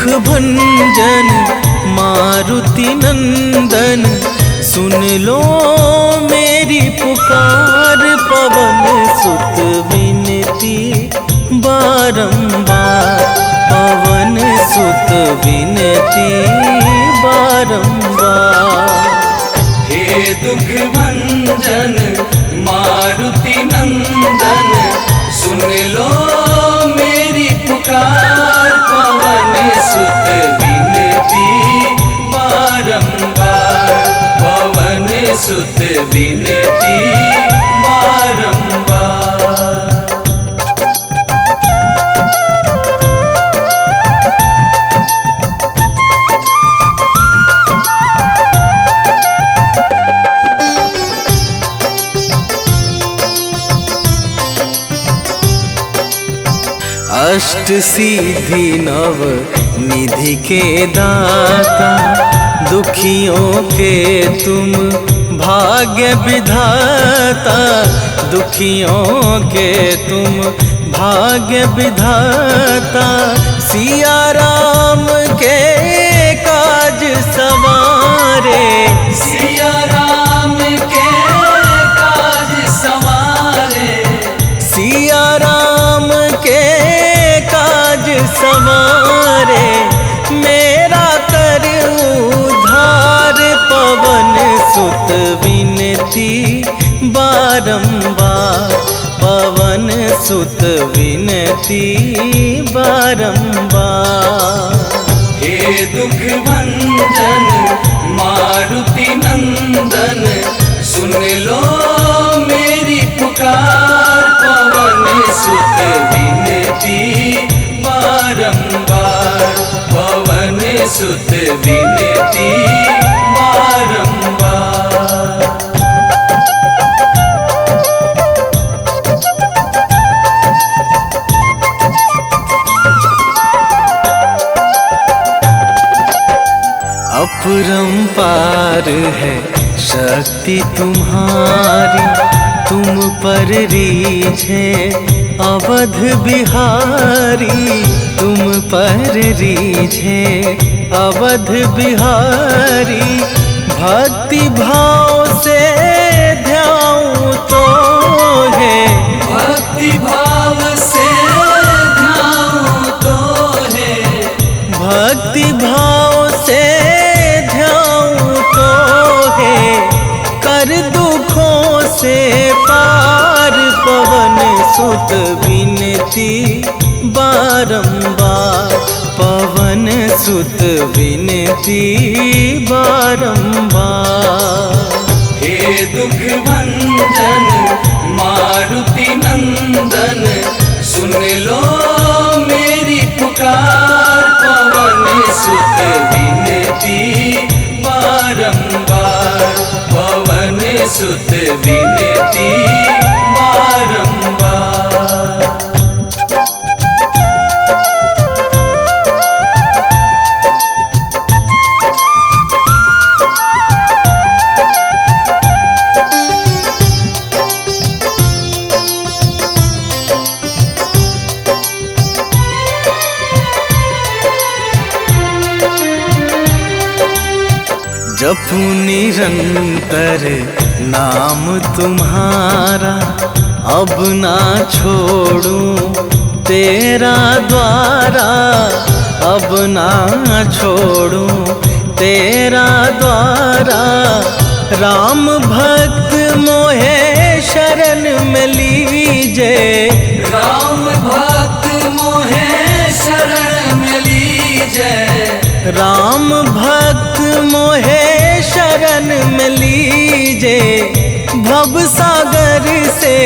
भंजन मारुति नंदन, सुन लो मेरी पुकार। पवन सुत विनती बारंबार, पवन सुत विनती बारंबार। हे दुख भंजन मारुति नंदन, सुन लो मेरी पुकार। पवन सुत विनती बारंबार, पवन सुत विनती बारंबार। अष्ट सिद्धि नव निधि के दाता, दुखियों के तुम भाग्य विधाता। दुखियों के तुम भाग्य विधाता, सिया राम के काज सवारे। सिया राम के काज सवारे, सिया राम के काज सवारे। मेरा कर उद्धार, पवन सुत विनती बारंबार, पवन सुत विनती बारंबार। हे दुख भंजन मारुति नंदन, सुन लो मेरी पुकार। पवन सुत विनती बारंबार, पवन सुत विनती बारंबार। अपरंपार है शक्ति तुम्हारी, तुम पर रीझे अवध बिहारी। तुम पर रीझे अवध बिहारी, भक्ति भाव से ध्याऊं तो है। भक्ति भाव से ध्याऊं तो है, भक्ति भाव से ध्याऊं तो है। कर दुखों से पार, पवन सुत विनती बारंबार, पवन सुत विनती बारंबार। हे दुख भंजन मारुति नंदन, सुन लो मेरी पुकार। पवन सुत विनती बारंबार, पवन सुत विनती बारंबार। जपू निरंतर नाम तुम्हारा, अब ना छोड़ूं तेरा द्वारा। अब ना छोड़ूं तेरा द्वारा। राम भक्त मोहे शरण में लीजे, राम भक्त मोहे शरण में लीजे। राम भक्त मोहे शरण में लीजे। भव सागर से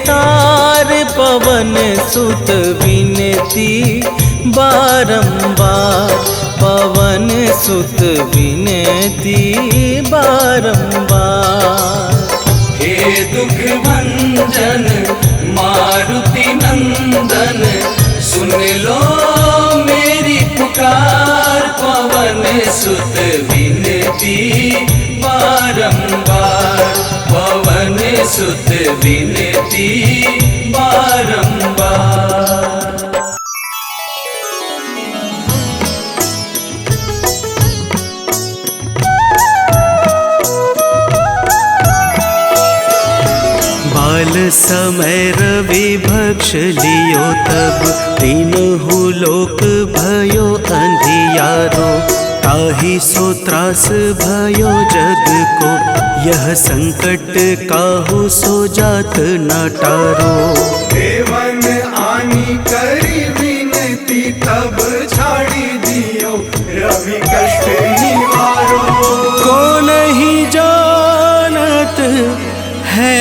तार, पवन सुत विनती बारंबार, पवन सुत विनती बारंबार। हे दुख भंजन मारुति नंदन, सुन लो मेरी पुकार। पवन सुत विनती बारंबार, पवन सुत विनती बारंबार। समय रवि भक्ष लियो तब तीनहु लोक भयो अंधियारो। ताहि सो त्रास भयो जग को यह संकट काहू सो जात न टारो। देवन आनी करी विनती तब छाड़ी दियो रवि कष्ट निवारो। को नहीं जानत है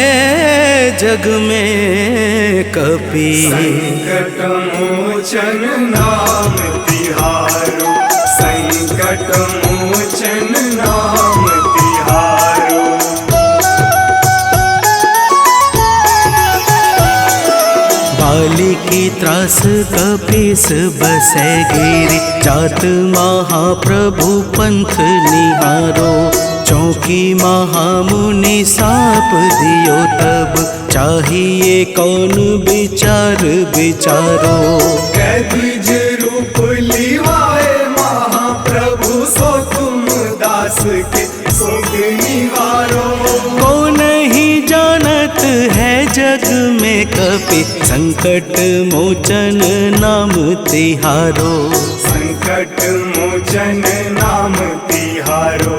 जग में कपि संकट मोचन नाम तिहारो। संकट मोचन नाम तिहारो। बाली की त्रास कपीस बसै गिरि जात महाप्रभु पंथ निहारो। चौकी महामुनि साप दियो तब चाहिए कौन विचार विचारो। कैदिज रूप लिवाए महाप्रभु सो तुम दास के शोक निवारो। को नहीं जानत है जग में कपि संकट मोचन नाम तिहारो। संकट मोचन नाम तिहारो।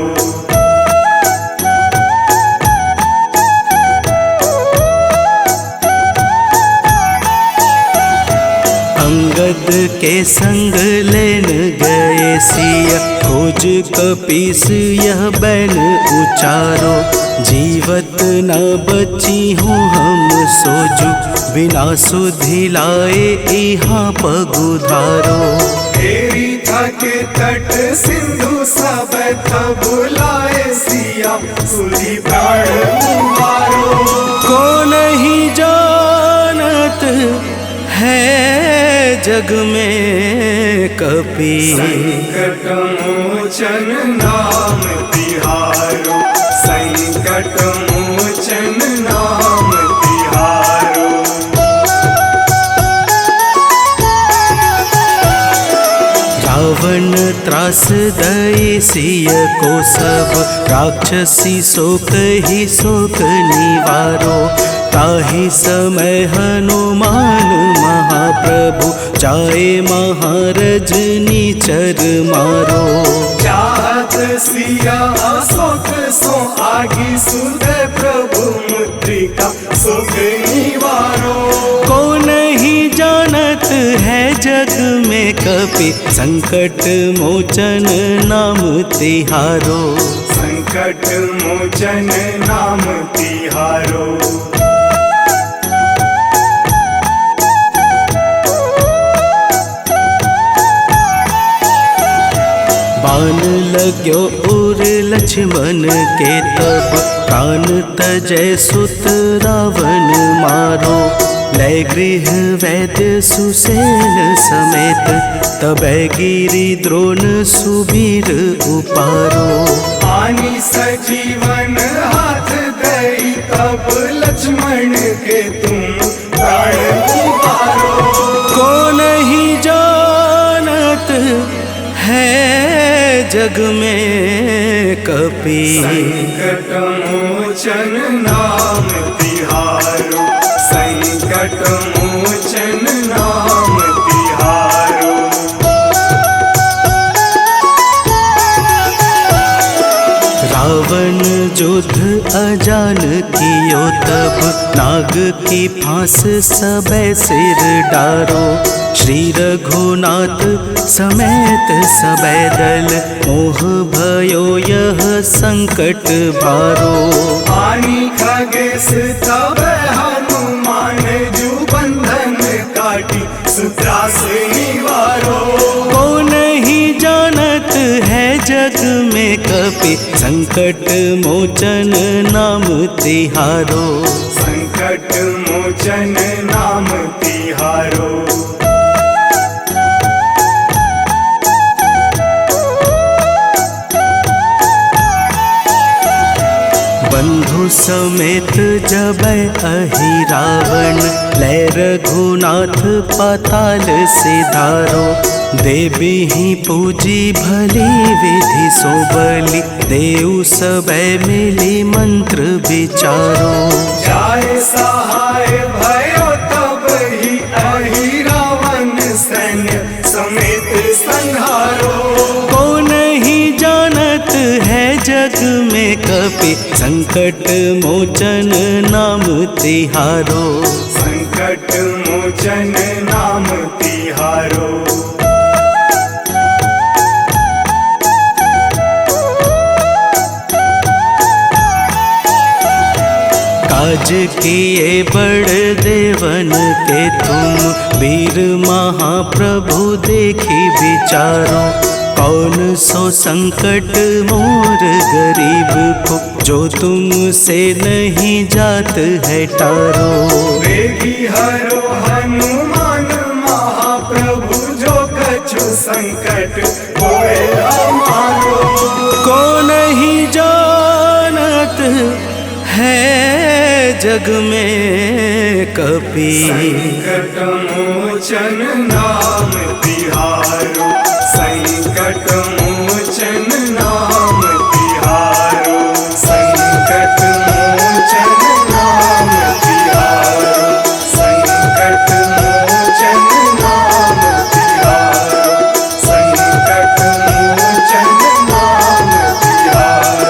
अंगद के संग लेन गए सिया खोज कपीस यह बैन उचारो। जीवत न बची हूँ हम सोजू बिना सुधि लाए यहाँ पगुधारो। तेरी थके तट सिंधु सब तब लाए सिया सुधि प्राण उबारो। को नहीं जानत है जग में कपि संकट मोचन नाम तिहारो। संकट मोचन नाम तिहारो। रावण त्रास दई सिय को सब राक्षसी शोक ही शोक निवारो। ताहि समय हनुमान महाप्रभु जाए महारज नीचर मारो। चाहत सिया अशोक सो आगी सुदय प्रभु मुद्रिका शोक निवारो। को नहीं जानत है जग में कपि संकट मोचन नाम तिहारो। संकट मोचन नाम तिहारो। बाण लाग्यो उर लक्ष्मण के तब प्राण तजय सुत रावण मारो। लय गृह वैद्य सुसेन समेत तबै गिरि द्रोण सुबीर उपारो। आनी सजीवन हाथ दई तब लक्ष्मण के तुम प्राण उबारो। को नहीं जानत है जग में कपि संकट मोचन नाम तिहारो। संकट मोचन नाम तिहारो। रावण युद्ध अजान कियो तब नाग की फांस सबे सिर डारो। श्री रघुनाथ समेत सबे दल मोह भयो यह संकट भारो। आनी खगेश तब हनुमान जू बंधन काटी सुत्रास निवारो। को नहीं जानत है जग में कपि संकट मोचन नाम तिहारो। संकट मोचन नाम तिहारो। बंधु समेत जबै अहि रावण लय रघुनाथ पाताल सिधारो। देवी ही पूजी भली विधि सो बलि देऊ सबे मिली मंत्र विचारो। जाय सहाय भयो तब ही अहि रावण सैन्य समेत संहारो। को नहीं जानत है जग में कपि संकट मोचन नाम तिहारो। संकट मोचन नाम तिहारो। काज किए बड़ देवन के तुम वीर महाप्रभु देखी विचारो। कौन सो संकट मोर गरीब को जो तुमसे नहीं जात है टारो। वेगी हरो हनुमान महाप्रभु जो कछु संकट होए हमारो। को नहीं जानत है जग में कपि संकट मोचन नाम तिहारो। संकट मोचन नाम तिहारो। संकट मोचन नाम तिहारो। संकट मोचन नाम तिहारो। संकट मोचन नाम तिहारो।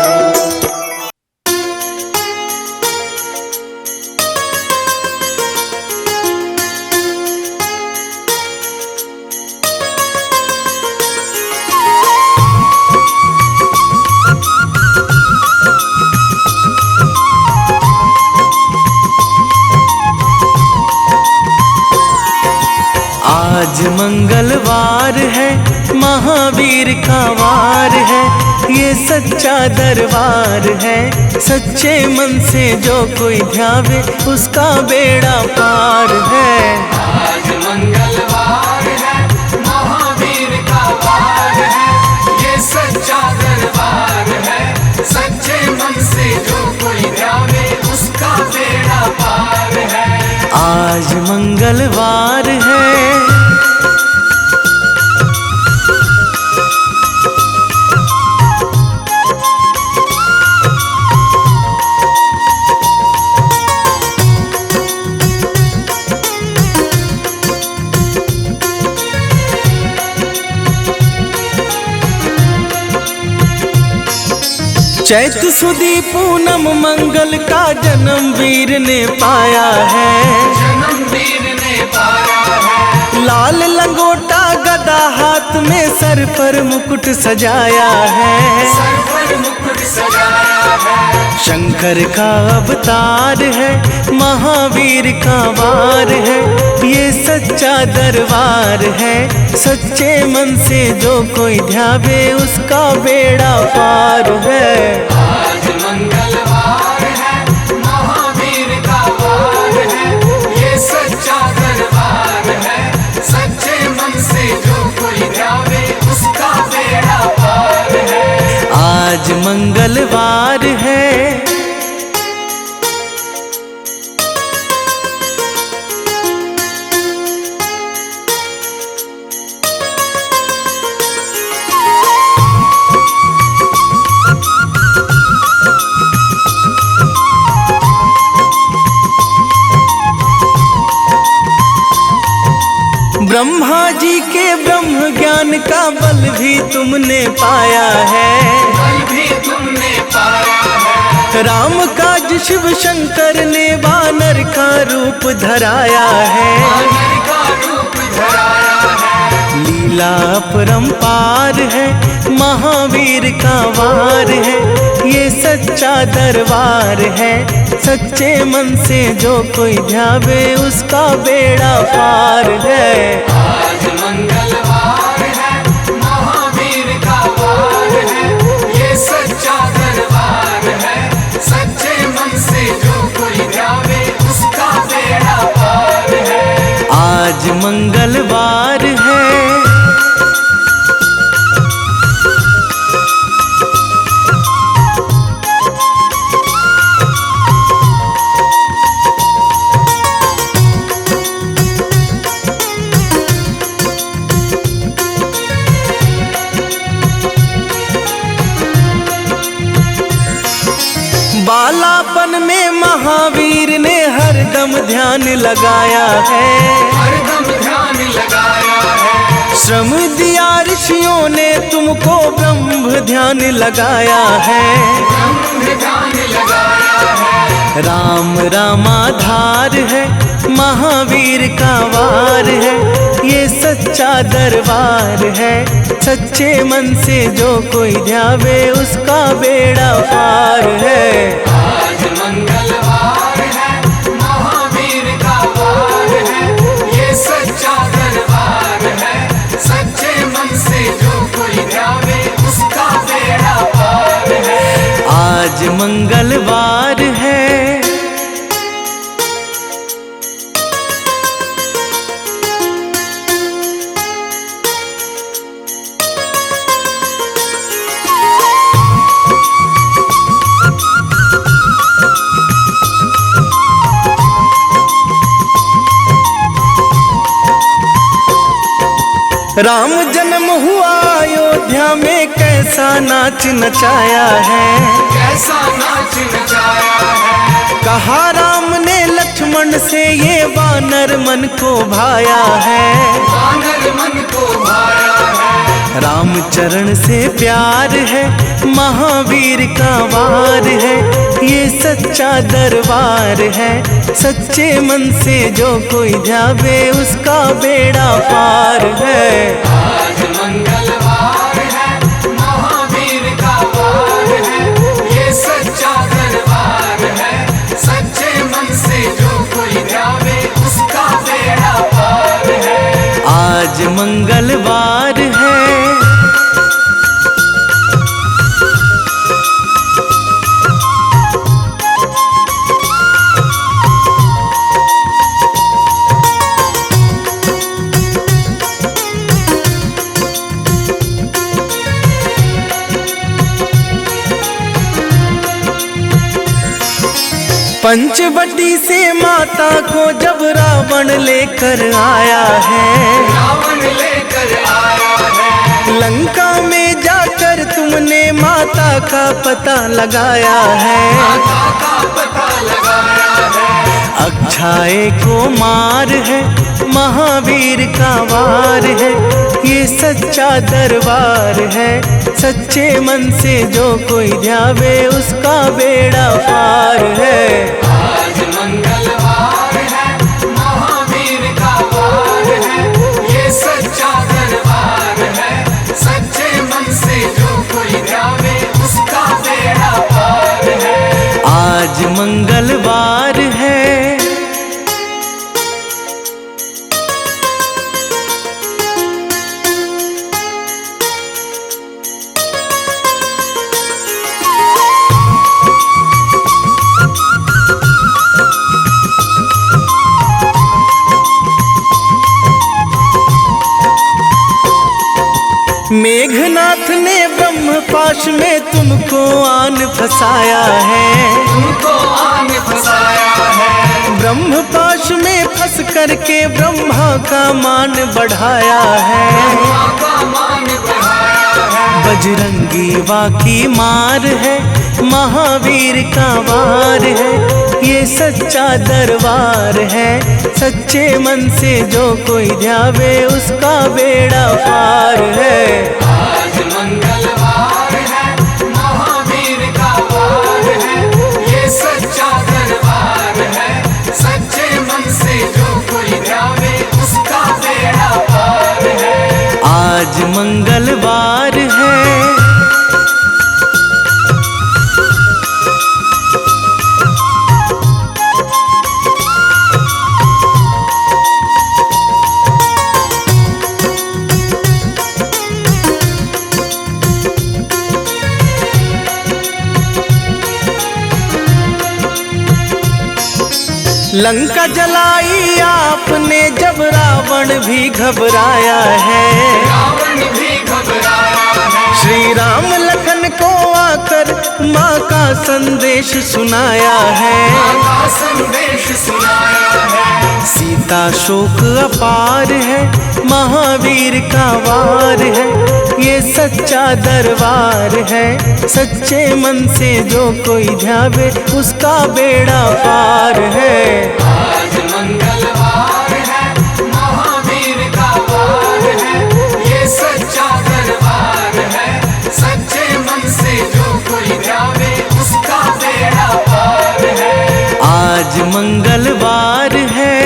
आज मंगलवार है महावीर का वार है। ये सच्चा दरबार है सच्चे मन से जो कोई ध्यावे उसका बेड़ा पार है। आज मंगलवार है महावीर का वार है। ये सच्चा दरबार है सच्चे मन से जो कोई ध्यावे उसका बेड़ा पार है। आज मंगलवार है चैत सुदी पूनम मंगल का जन्म वीर ने पाया है। जन्म वीर ने पाया है। लाल लंगोटा गदा हाथ में सर पर मुकुट सजाया है। सर पर मुकुट सजाया है। शंकर का अवतार है महावीर का वार है। ये सच्चा दरबार है सच्चे मन से जो कोई ध्यावे उसका बेड़ा पार है। आज मंगलवार है महावीर का वार है। ये सच्चा दरबार है सच्चे मन से जो कोई ध्यावे उसका बेड़ा पार है। आज मंगलवार है ब्रह्मा जी के ब्रह्म ज्ञान का बल भी तुमने पाया है। बल भी तुमने पाया है। राम काज शिव शंकर ने वानर का रूप धराया है। वानर का रूप धराया है। लीला अपरंपार है महावीर का वार है। ये सच्चा दरबार है सच्चे मन से जो कोई ध्यावे उसका बेड़ा पार है। आज मंगलवार है महावीर का वार है। ये सच्चा दरबार है सच्चे मन से जो कोई ध्यावे उसका बेड़ा पार है। आज मंगलवार है समापन में महावीर ने हरदम ध्यान लगाया है, हरदम ध्यान लगाया है। श्रम दिया ऋषियों ने तुमको, ब्रह्म ध्यान लगाया है। ब्रह्म ध्यान लगाया है। राम रामाधार है, महावीर का वार है, ये सच्चा दरबार है। सच्चे मन से जो कोई ध्यावे, उसका बेड़ा पार है। आज मंगलवार है, महावीर का वार है, ये सच्चा दरबार है। सच्चे मन से जो कोई ध्यावे, उसका बेड़ा पार है। आज मंगलवार है। राम जन्म हुआ अयोध्या में, कैसा नाच नचाया है, कैसा नाच नचाया है। कहा राम ने लक्ष्मण से, ये वानर मन को भाया है। वानर मन को भाया है। रामचरण से प्यार है, महावीर का वार है, ये सच्चा दरबार है। सच्चे मन से जो कोई ध्यावे, उसका बेड़ा पार है। आज मंगलवार है, महावीर का वार है, ये सच्चा दरबार है। सच्चे मन से जो कोई ध्यावे, उसका बेड़ा पार है। आज मंगलवार है। पंचवटी से माता को जब रावण लेकर आया है, रावण लेकर आया है। लंका में जाकर तुमने माता का पता लगाया है। माता का पता लगाया है। अक्षय को मार है, महावीर का वार है, ये सच्चा दरबार है। सच्चे मन से जो कोई ध्यावे, उसका बेड़ा पार है। आज मंगलवार है, महावीर का वार है, ये सच्चा दरबार है। सच्चे मन से जो कोई ध्यावे, उसका बेड़ा पार है। आज मंगलवार है। मेघनाथ ने ब्रह्मपाश में तुमको आन फंसाया है। तुमको आन फंसाया है। ब्रह्मपाश में फंस करके ब्रह्मा का मान बढ़ाया है। ब्रह्मा का मान बढ़ाया है। बजरंगी वाकी मार है, महावीर का वार है, ये सच्चा दरबार है। सच्चे मन से जो कोई ध्यावे, उसका बेड़ा पार है। आज मंगलवार है, महावीर का वार है, ये सच्चा दरबार है। सच्चे मन से जो कोई ध्यावे, उसका बेड़ा पार है। आज मंगलवार है। लंका जलाई आपने जब रावण भी घबराया है। रावण भी घबराया है। श्री राम लखन को आकर माँ का संदेश सुनाया है, माँ का संदेश सुनाया है। सीता शोक अपार है, महावीर का वार है, ये सच्चा दरबार है। सच्चे मन से जो कोई ध्यावे उसका बेड़ा पार है। आज मंगलवार है, महावीर का वार है, ये सच्चा दरबार है। सच्चे मन से जो कोई ध्यावे उसका बेड़ा पार है। आज मंगलवार है।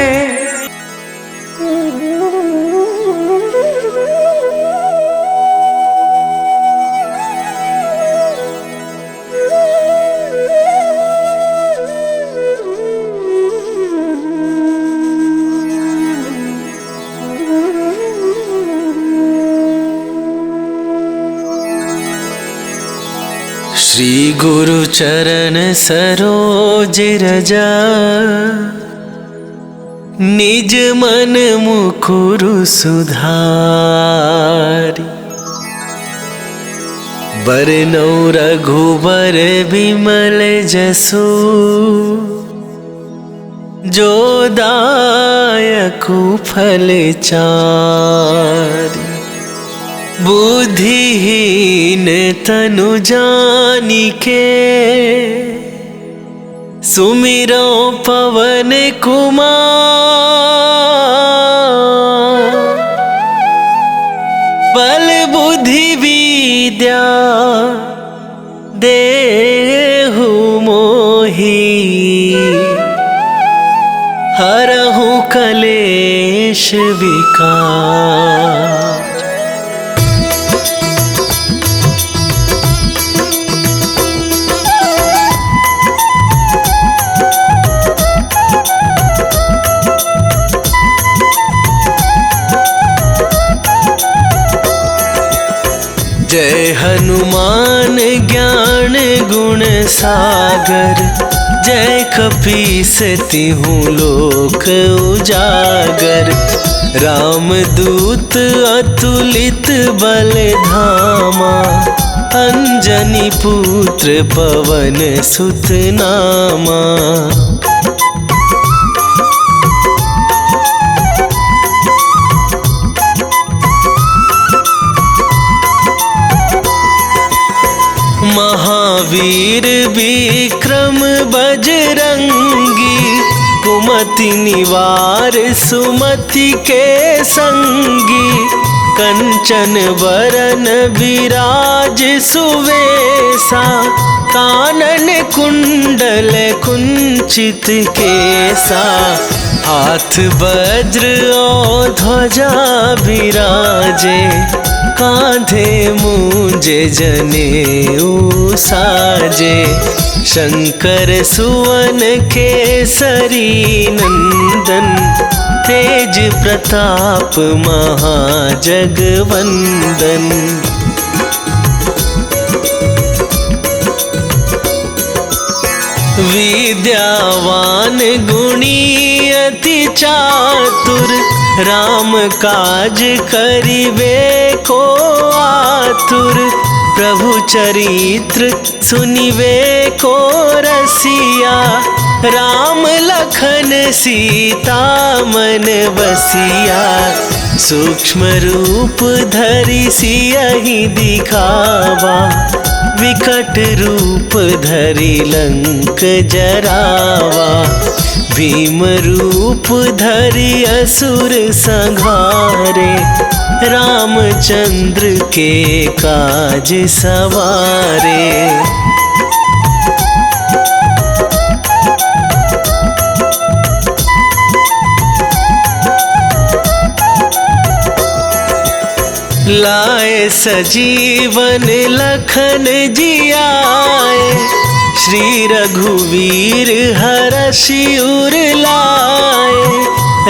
श्री गुरु चरण सरोज रजा, निज मन मुकुरु सुधारी। बरनौ रघुबर बिमल जसु, जो दायकु फल चारि। बुद्धिहीन तनु जानिके, सुमिरो पवन कुमार। बल बुद्धि विद्या देहु मोहि, हरहु कलेश विकार। जय हनुमान ज्ञान गुण सागर, जय कपीस तिहु लोक उजागर। रामदूत अतुलित बल धामा, अंजनी पुत्र पवन सुत नामा। महावीर विक्रम बजरंगी, कुमति निवार सुमति के संगी। कंचन वरन विराज सुवेशा, कानन कुंडल कुंचित केसा। हाथ वज्र और ध्वजा विराजे, कांधे मूंजे जनेऊ साजे। शंकर सुवन केसरी नंदन, तेज प्रताप महाजगवंदन। विद्यावान गुणी अति चातुर, राम काज करिबे को आतुर। प्रभु चरित्र सुनिबे को रसिया, राम लखन सीता मन बसिया। सूक्ष्म रूप धरि सियहि दिखावा, विकट रूप धरि लंक जरावा। भीम रूप धरि असुर संहारे, रामचंद्र के काज सवारे। लाए सजीवन लखन जियाए, श्री रघुवीर हरषि उर लाए।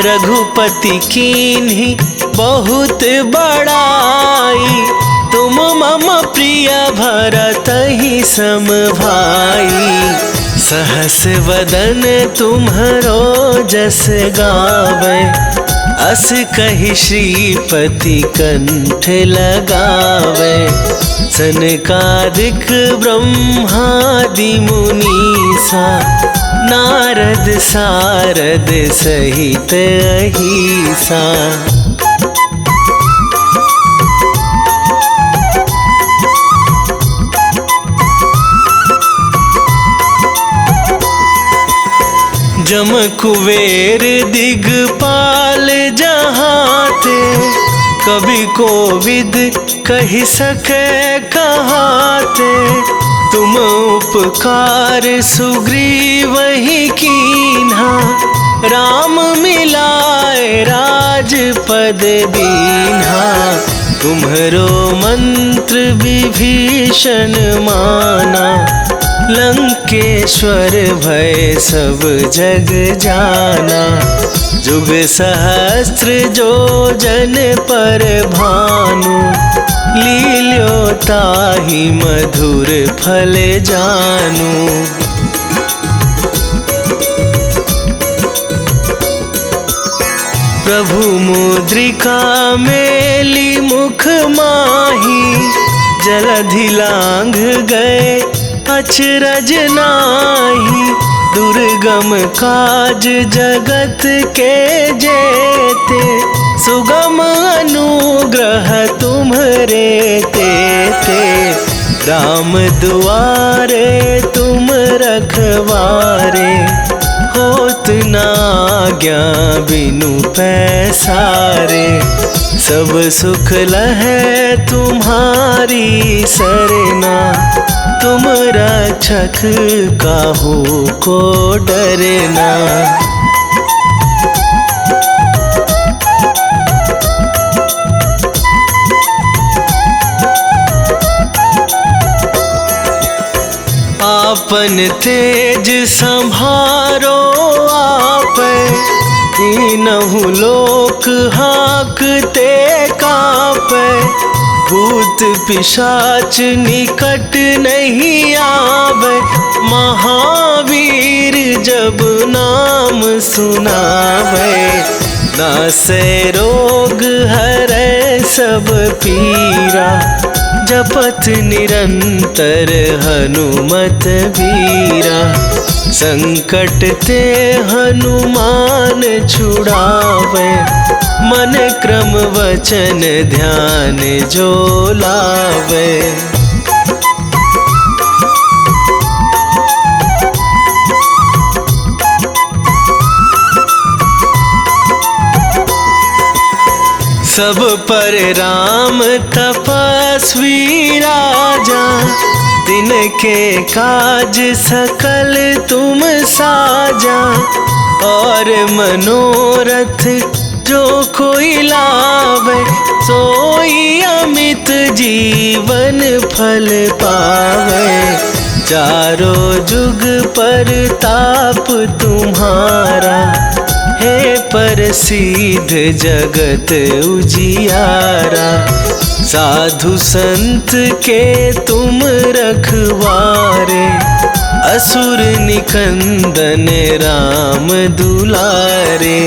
रघुपति कीन्ही बहुत बड़ाई, तुम मम प्रिय भरतहि सम भाई। सहस वदन तुम्हरो जस गावे, अस कहि श्रीपति कंठ लगावे, सनकादिक ब्रह्मादि मुनीसा, नारद सारद सहित अहिसा। जम कुबेर दिगपाल जहाते, कवि कोविद कहि सके कहाते। तुम उपकार सुग्रीव ही कीन्हा, राम मिलाए राजपद दीन्हा। तुम्हरो मंत्र विभीषण माना, लंकेश्वर भय सब जग जाना। जुग सहस्त्र जो जन पर भानु, लील्यो ताहि मधुर फल जानू। प्रभु मुद्रिका मेली मुख माही, जलधि लांघ गए अचरज नाही। दुर्गम काज जगत के जेते, सुगम अनुग्रह तुम्हरे तेते। राम दुआरे तुम रखवारे, होत न आज्ञा बिनु पैसारे। सब सुख लहै तुम्हारी सरना, तुम रक्षक काहू को डरना। आपन तेज संभारो आप, तीनहु लोक हाँकते कापै। भूत पिशाच निकट नहीं आवे, महावीर जब नाम सुनावे। नासै रोग हरै सब पीरा, जपत निरंतर हनुमत वीरा। संकट ते हनुमान छुड़ावे, मन क्रम वचन ध्यान जो लावे। सब पर राम तपस्वी राजा, तिनके काज सकल तुम साजा। और मनोरथ जो कोई लावे, सोई अमित जीवन फल पावे। चारों जुग पर ताप तुम्हारा, हे प्रसिद्ध जगत उजियारा। साधु संत के तुम रखवारे, असुर निकंदन राम दुलारे।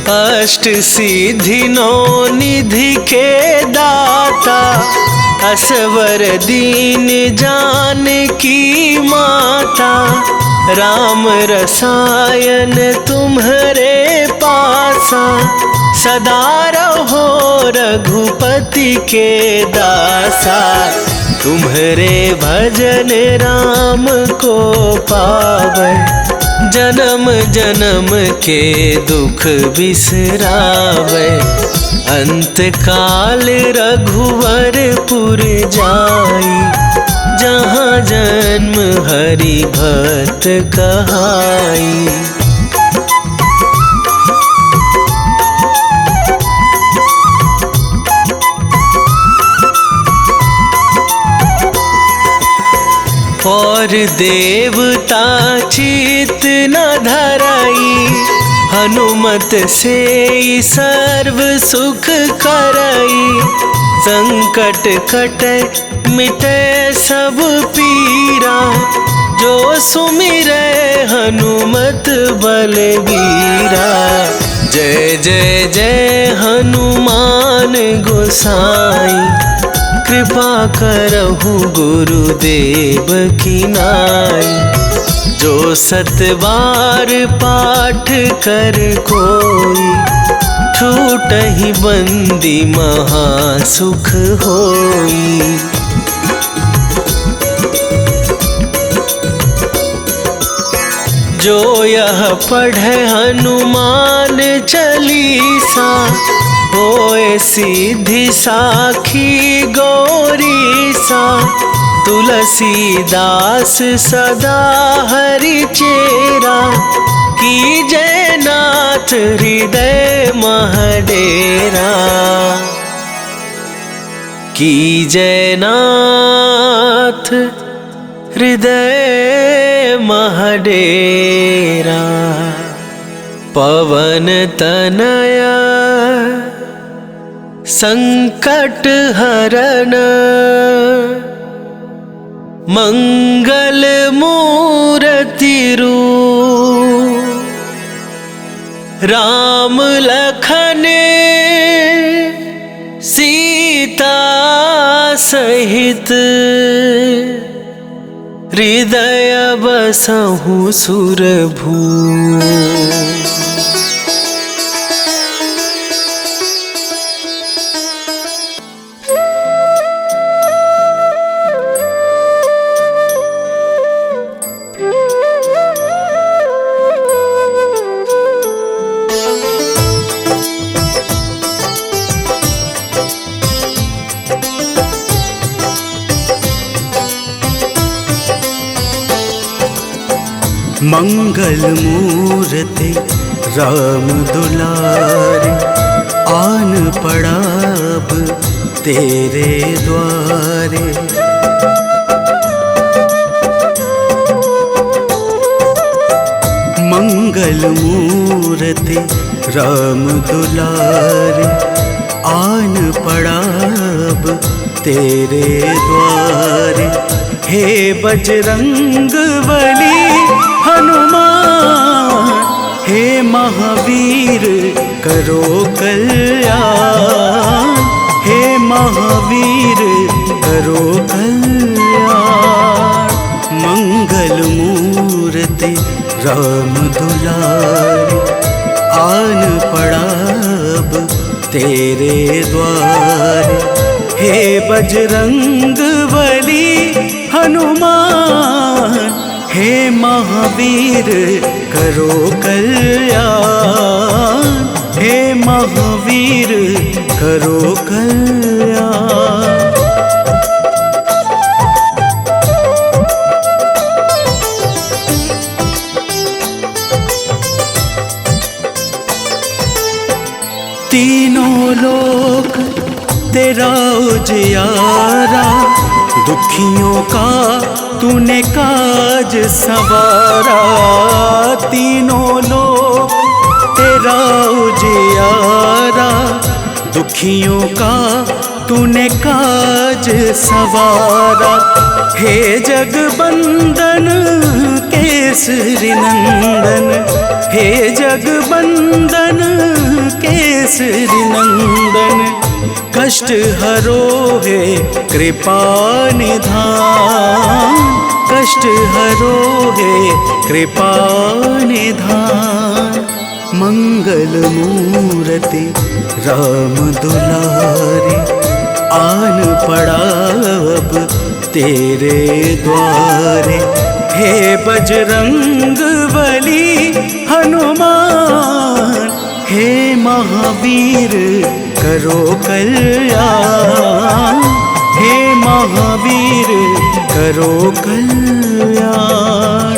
अष्ट सिद्धि नौ निधि के दाता, असवर दीन जानकी माता। राम रसायन तुम्हरे पासा, सदा रहो रघुपति के दासा। तुम्हरे भजन राम को पावै, जन्म जन्म के दुख बिसरावै। अंत काल रघुवरपुर जाई, जहाँ जन्म हरि भक्त कहाई। और देवता चित न धराई, हनुमत से सर्व सुख करई। संकट कटे मिटे सब पीरा, जो सुमिरै हनुमत बलबीरा। जय जय जय हनुमान गोसाई, कृपा करहु गुरुदेव की नाई। जो 7 बार पाठ कर कोई, छूटहि बंदी महासुख होई। जो यह पढ़े हनुमान चालीसा, होए सिद्धि साखी गौरीसा। तुलसीदास सदा हरि चेरा, कीजय नाथ हृदय महडेरा। कीजय नाथ हृदय महडेरा। पवन तनया संकट हरन, मंगल मूर्ति रूप। राम लखन सीता सहित, हृदय बसहु सुरभू। मंगल मूर्ति राम दुलारे, आन पड़ा अब तेरे द्वारे। मंगल मूर्ति राम दुलारे, आन पड़ा अब तेरे द्वारे। हे बजरंग बली हनुमान, हे महावीर करो कल्याण। हे महावीर करो कल्याण। मंगल मूर्ति राम दुलारे, आन पड़ा अब तेरे द्वारे। हे बजरंग बली हनुमान, हे महावीर करो कल्याण। हे महावीर करो कल्याण। तीनों लोक तेरा उजियारा, दुखियों का तूने काज संवारा। तीनों लोक तेरा उजियारा, दुखियों का तूने काज संवारा। हे जगबंदन केसरी नंदन, हे जगबंदन केसरी नंदन। कष्ट हरो है कृपा निधान, कष्ट हरो है कृपा निधान। मंगल मूर्ति राम दुलारे, आन पड़ा अब तेरे द्वारे। हे बजरंग बली हनुमान, हे महावीर करो कल्याण। हे महावीर करो कल्याण।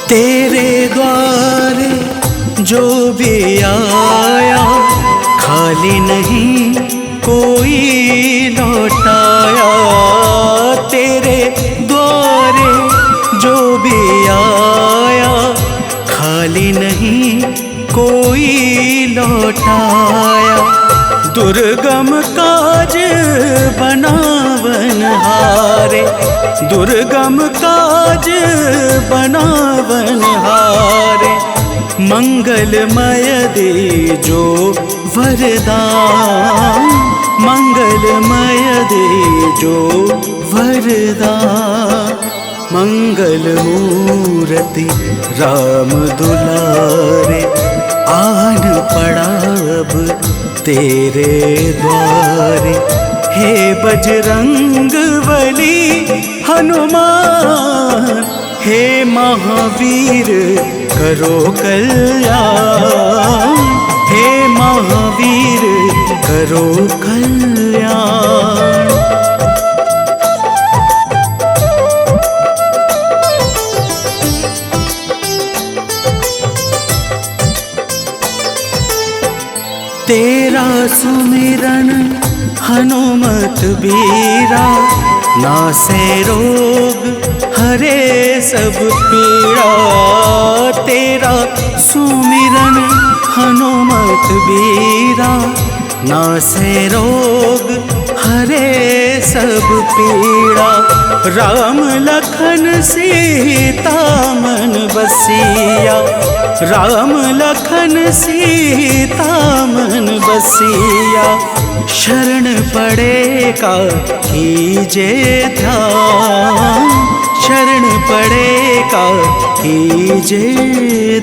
तेरे द्वारे जो भी आया, खाली नहीं कोई लौटाया, तेरे द्वारे जो भी आया खाली नहीं कोई लौटाया। दुर्गम काज बनावनहारे, दुर्गम काज बनावनहारे, मंगलमय दे जो वरदान, मंगलमय दे जो वरदान। मंगल मूर्ति राम दुलारे, आन पड़ा अब तेरे द्वारे। हे बजरंग बली हनुमान, हे महावीर करो कल्याण, हे महावीर करो कल्याण। तेरा सुमिरन हनुमत बीरा, नासे रोग हरे सब पीड़ा। तेरा सुमिरन हनुमत बीरा, नासे रोग हरे सब पीड़ा। राम लखन सीता मन बसिया, राम लखन सीता मन बसिया। शरण पड़ेगा कीजे ध्यान, शरण पड़ेगा कीजे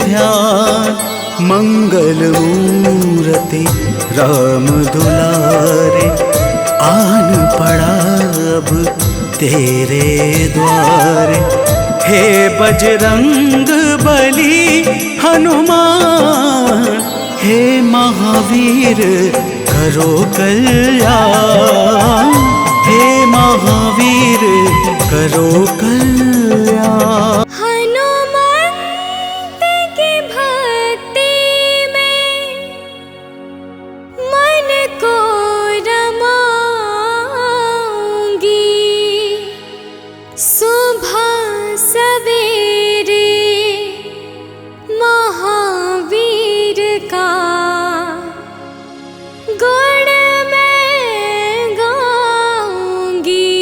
ध्यान। मंगल मूर्ति राम दुलारे, आन पड़ा अब तेरे द्वारे। हे बजरंग बली हनुमान, हे महावीर करो कल्याण, हे महावीर करो कल्याण। हनुमंत की भक्ति में मन को रमाऊंगी, सुबह सवेरे महावीर का गुण मैं गाऊंगी।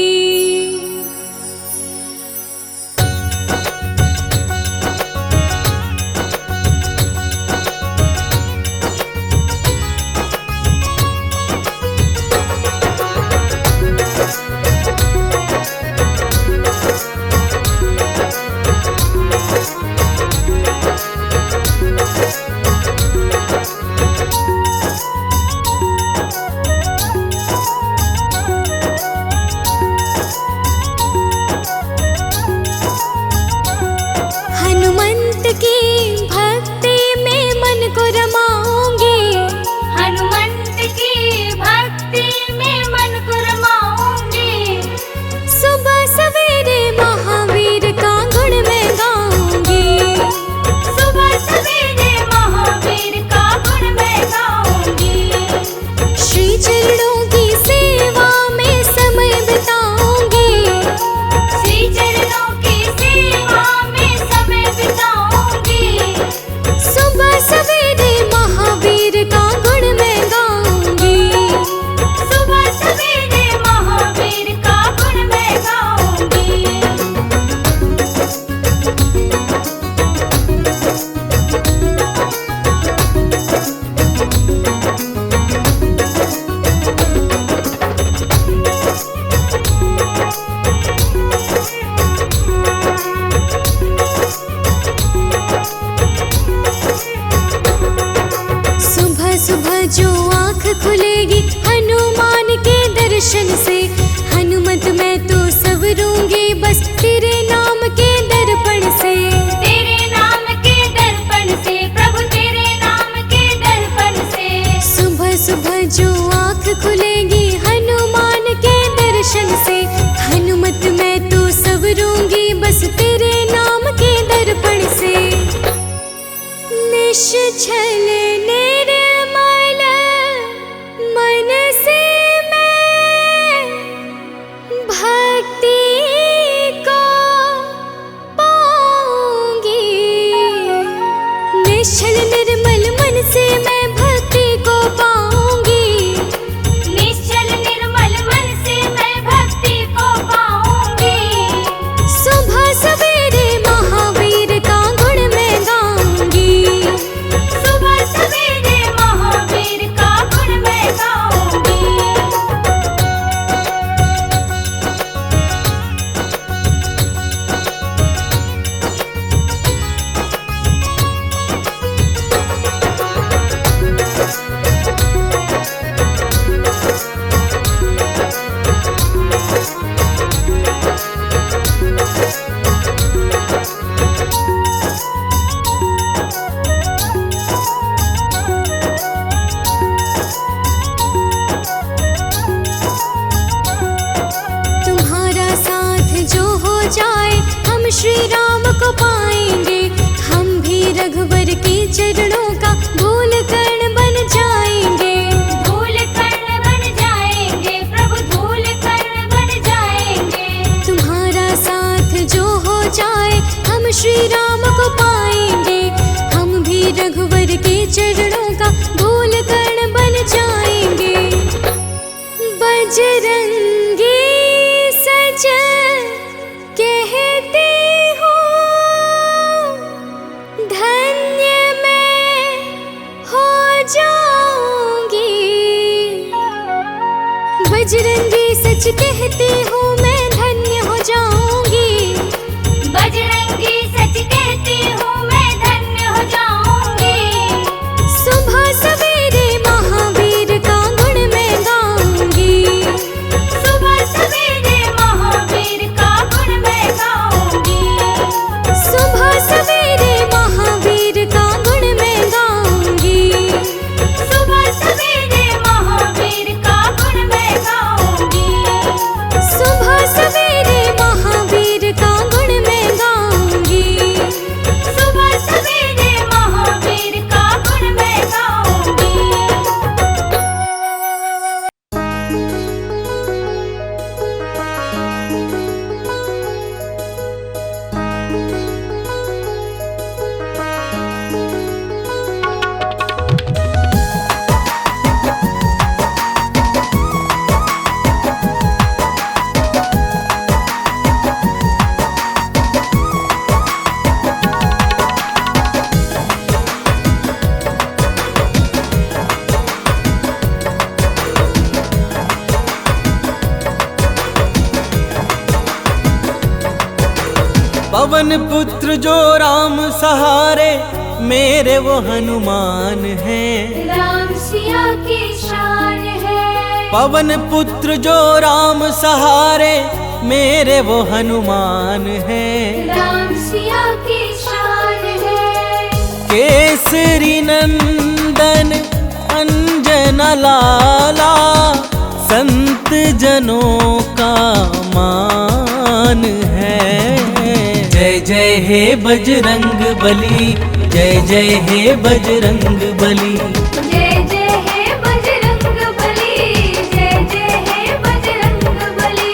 हनुमंत की भक्ति में मन को रमाऊंगी, हनुमंत की भक्ति में मन को रमाऊंगी। सुबह सवेरे महावीर का गुण मैं गाऊंगी, सुबह सवेरे महावीर का गुण मैं गाऊंगी। श्री चरणों की सेवा में समय बिताऊंगी, श्री चरणों की सेवा में समय बिताऊंगी। सुबह सवेरे महावीर का गुण मैं गाऊंगी, सुबह सवेरे महावीर का गुण मैं गाऊंगी। सुबह सुबह जो आँख खुलेगी हनुमान के दर्शन से, हनुमत मैं तो संवरूंगी बस तेरे नाम के दर्पण से, तेरे नाम के दर्पण से, प्रभु तेरे नाम के दर्पण से। सुबह सुबह जो आँख खुलेगी हनुमान के दर्शन से, हनुमत मैं तो संवरूंगी बस तेरे नाम के दर्पण से। निश्चल निर्मल मन से निश्चल निर्मल मन से मैं भक्ति को पाऊंगी। निश्चल निर्मल मन से मैं भक्ति को पाऊंगी। सुबह सवेरे महावीर का गुण मैं गाऊंगी। सुबह सवेरे महावीर का गुण मैं गाऊंगी। तुम्हारा साथ जो हो जाए हम श्री राम को पाएंगे। हम भी रघुवर के चरणों का धूल कण बन जाएंगे। धूल कण बन जाएंगे प्रभु, धूल कण बन जाएंगे। तुम्हारा साथ जो हो जाए हम श्री राम को पाएंगे। हम भी रघुवर के चरणों का धूल कण बन जाएंगे। बजरंगी सच कहते हो, धन्य मैं हो जाऊंगी। बजरंगी सच कहते हो, मैं धन्य हो जाऊंगी। बजरंगी सच कहते हो, मैं धन्य हो जाऊंगी। सुबह सवेरे महावीर का गुण मैं गाऊंगी। सुबह सवेरे महावीर का गुण मैं गाऊंगी। सुबह सवेरे महावीर का गुण मैं गाऊंगी। सुबह सवेरे महावीर का गुण मैं गाऊंगी। सुबह सवेरे महावीर का गुण मैं गाऊंगी। सुबह सवेरे महावीर का गुण मैं गाऊंगी। पवन पुत्र जो राम सहारे, मेरे वो हनुमान हैं। राम सिया की शान है। पवन पुत्र जो राम सहारे, मेरे वो हनुमान हैं। राम सिया की शान है। केसरी नंदन अंजन लाला, संत जनों का मान है। जय जय हे बजरंग बली, जय जय हे बजरंग बली। जय जय हे बजरंग बली, जय जय हे बजरंग बली।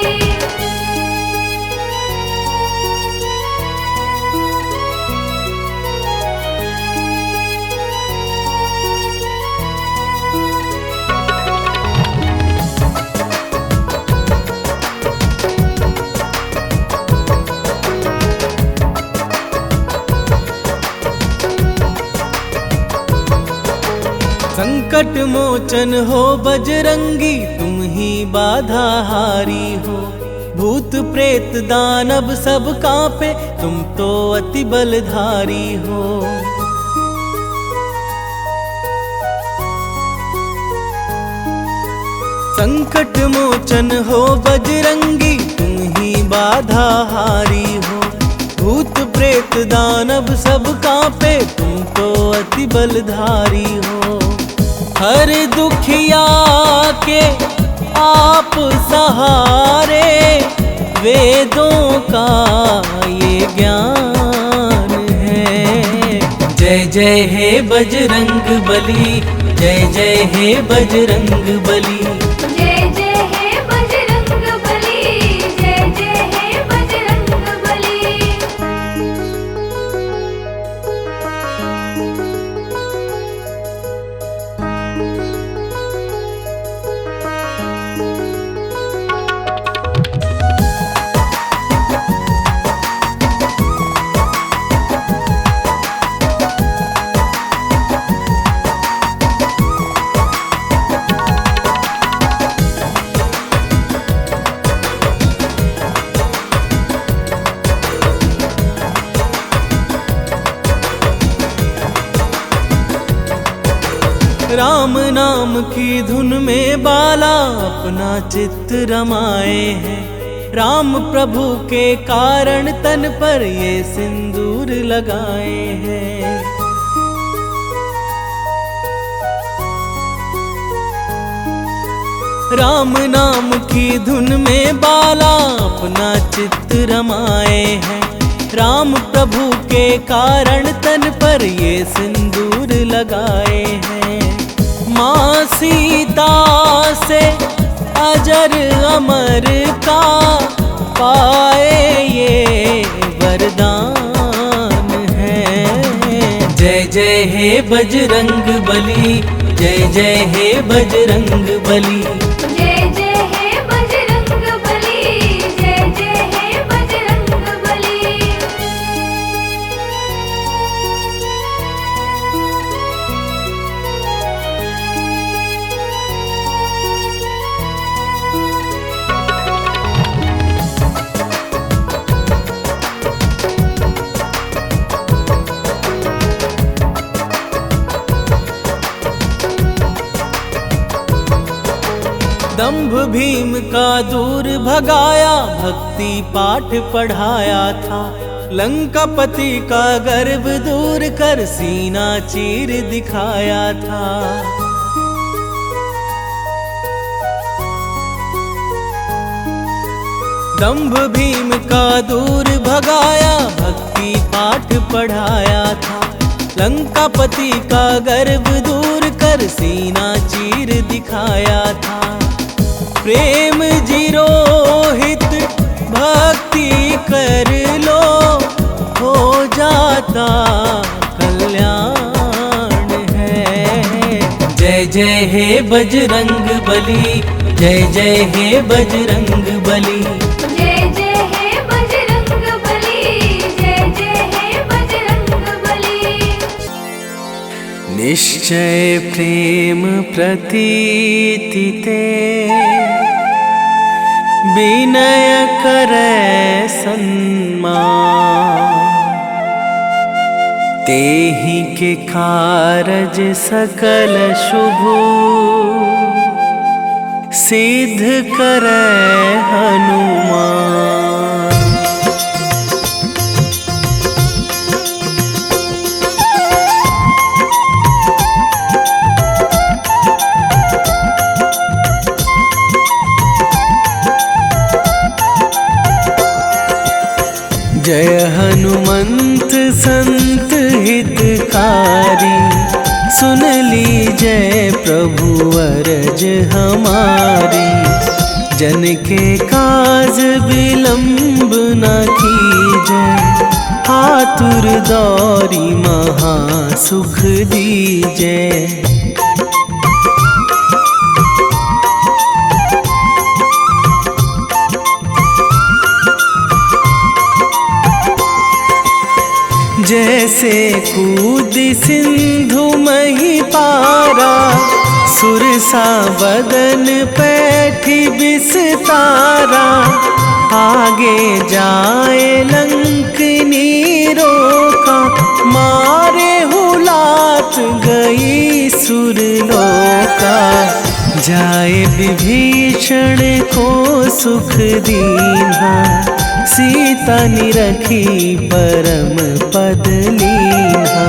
संकट मोचन हो बजरंगी, तुम ही बाधा हारी हो। भूत प्रेत दानव सब कांपे, तुम तो अति बलधारी हो। संकट मोचन हो बजरंगी, तुम ही बाधा हारी हो। भूत प्रेत दानव सब कांपे, तुम तो अति बलधारी हो। हर दुखिया के आप सहारे, वेदों का ये ज्ञान है। जय जय हे बजरंग बली, जय जय हे बजरंग बली। जय जय हे बजरंग बली, जय जय हे बजरंग बली। राम नाम की धुन में बाला अपना चित्त रमाए हैं। राम प्रभु के कारण तन पर ये सिंदूर लगाए हैं। राम नाम की धुन में बाला अपना चित्त रमाए हैं। राम प्रभु के कारण तन पर ये सिंदूर लगाए हैं। माँ सीता से अजर अमर का पाए ये वरदान है। जय जय हे बजरंग बली, जय जय हे बजरंग बली। जय जय हे बजरंग बली, जय जय हे बजरंग बली। दंभ भीम का दूर भगाया, भक्ति पाठ पढ़ाया था। लंकापति का गर्व दूर कर सीना चीर दिखाया था। दंभ भीम का दूर भगाया, भक्ति पाठ पढ़ाया था। लंकापति का गर्व दूर कर सीना चीर दिखाया था। प्रेम जिरोहित भक्ति कर लो, हो जाता कल्याण है। जय जय हे बजरंग बली, जय जय हे बजरंग बली। जय जय हे बजरंग बली, जय जय हे बजरंग बली। निश्चय प्रेम प्रतीति ते, विनय करे सन्मान। तेहि के कारज सकल शुभ, सिद्ध करे हनुमान। जय हनुमंत संत हितकारी, सुन लीजय प्रभु अरज हमारी। जन के काज विलंब न कीजय, आतुर दौरी महा सुख दीजय। जैसे कूदी सिंधु मही पारा, सुरसा बदन पैठी बिस्तारा। आगे जाए लंकनी रोका, मारे हुलात गई सुरलोका। जाए विभीषण को सुख दीन्हा, सीता निरखी परम पद लीन्हा।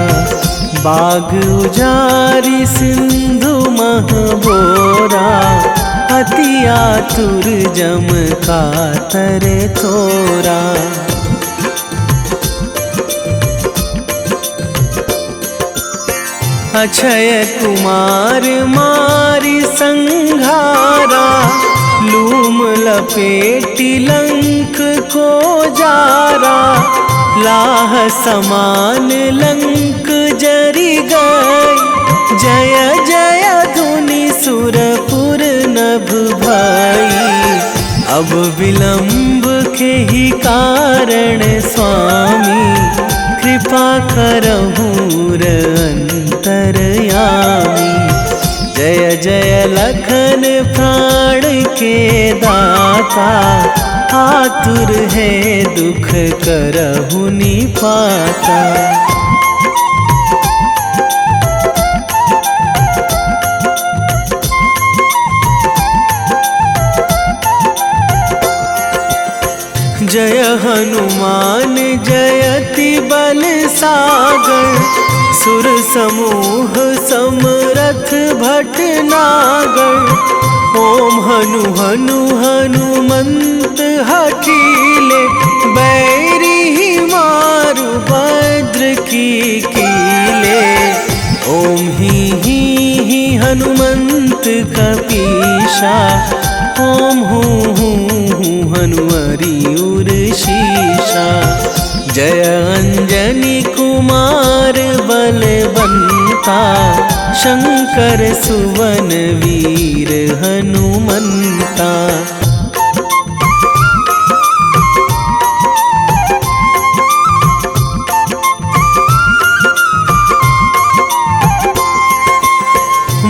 बाग उजारी सिंधु महबोरा, अति आतुर जम कातर तोरा। अक्षय कुमार मारी संघारा, लूम लपेटी लंक को जारा। लाह समान लंक जरी गई, जय जय धुनि सुरपुर नभ भई। अब विलंब के ही कारण स्वामी, कृपा करहु अंतरयामी। जय जय लखन प्राण के दाता, आतुर है दुख करहु निपाता। हनुमान जयति बल सागर, सुर समूह समरथ भटनागर। ओम हनु हनु हनुमंत हठीले, बैरी मारु भद्र की कीले। ओम ही हनुमंत कपीशा, ओम हूँ हनुमरी उर शीशा। जय अंजनी कुमार बलवंता, शंकर सुवन वीर हनुमंता।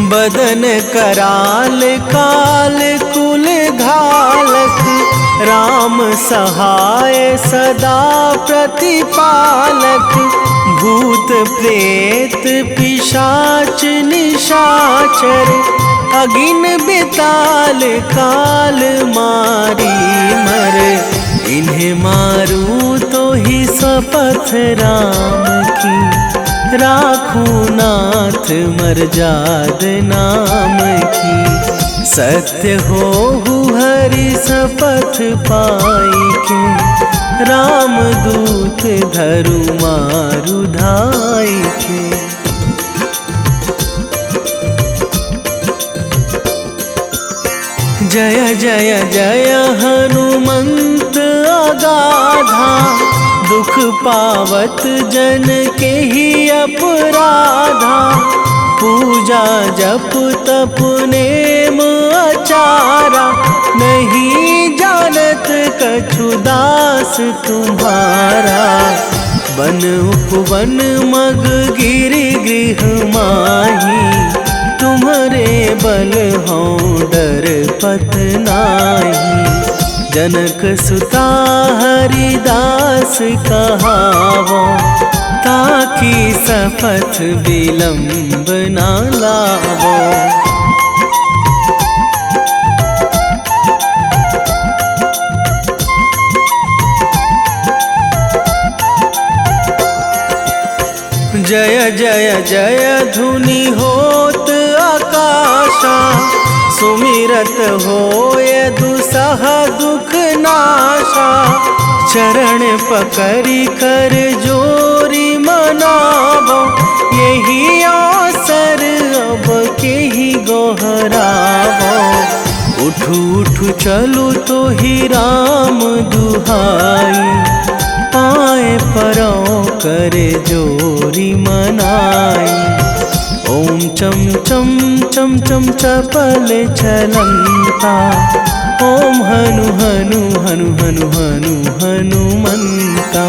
बदन कराल काल कुल घालक, राम सहाय सदा प्रतिपालक। भूत प्रेत पिशाच निशाचर, अगिन बिताल काल मारी मर। इन्हें मारूं तो ही शपथ राम की, राखूं नाथ मर्याद नाम की। सत्य हो हरि शपथ पाई के, राम दूत धरु मारु धाई के। जय जय जय हनुमंत अगाधा, दुख पावत जन के ही अपराधा। पूजा जप तप नेम आचारा, नहीं जानत कछु दास तुम्हारा। बन उपवन मग गिरि गृह माही, तुम्हारे बल हो डर पत नाही। जनक सुता हरिदास कहावो, ताकि शपथ विलंब ना लावो। जय जय जय धुनि होत आकाशा, सुमिरत होय दुसह दुख नाशा। चरण पकड़ी कर जोरी मनावो, यही अवसर अब के ही गोहरावो। उठू उठू चलू तो ही राम दुहाई, पाए परों करे जोरी मनाई। ओम चम चम चम चम चपल चलंता, ओम हनु हनु हनु हनु हनु हनुमंता।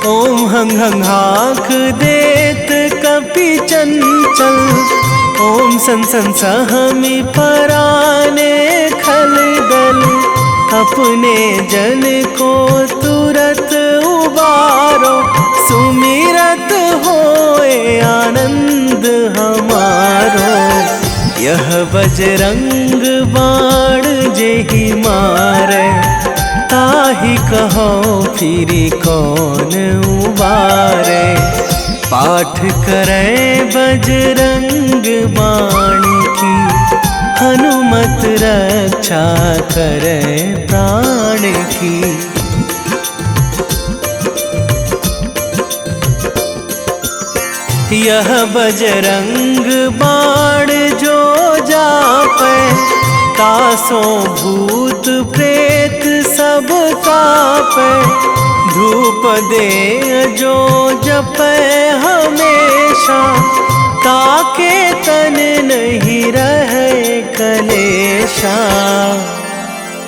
ओम हंग हंग हाक देत कपि चंचल, ओम सन सन सहमी पराने खल दल। अपने जन को तुरत उबारो, सुमिरत होए आनंद हमारो। यह बजरंग बाण जेहि मारे, ताहि कहो फिरी कौन उबारे। पाठ करें बजरंग बाण की, हनुमत रक्षा करें प्राण की। यह बजरंग बाण जो जापे, तासों भूत प्रेत सब कापे। धूप दे जो जपे हमेशा, ताके तन नहीं रहे कलेशा।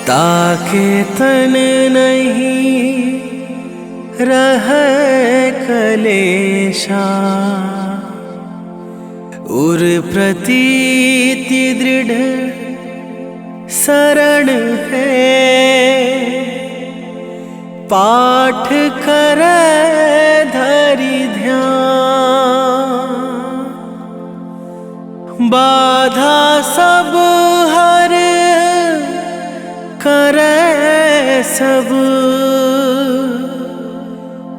ताके तन नहीं रहे कलेशा। उर प्रतीति दृढ़ शरण है, पाठ करे धरि ध्यान। बाधा सब हर करे सब,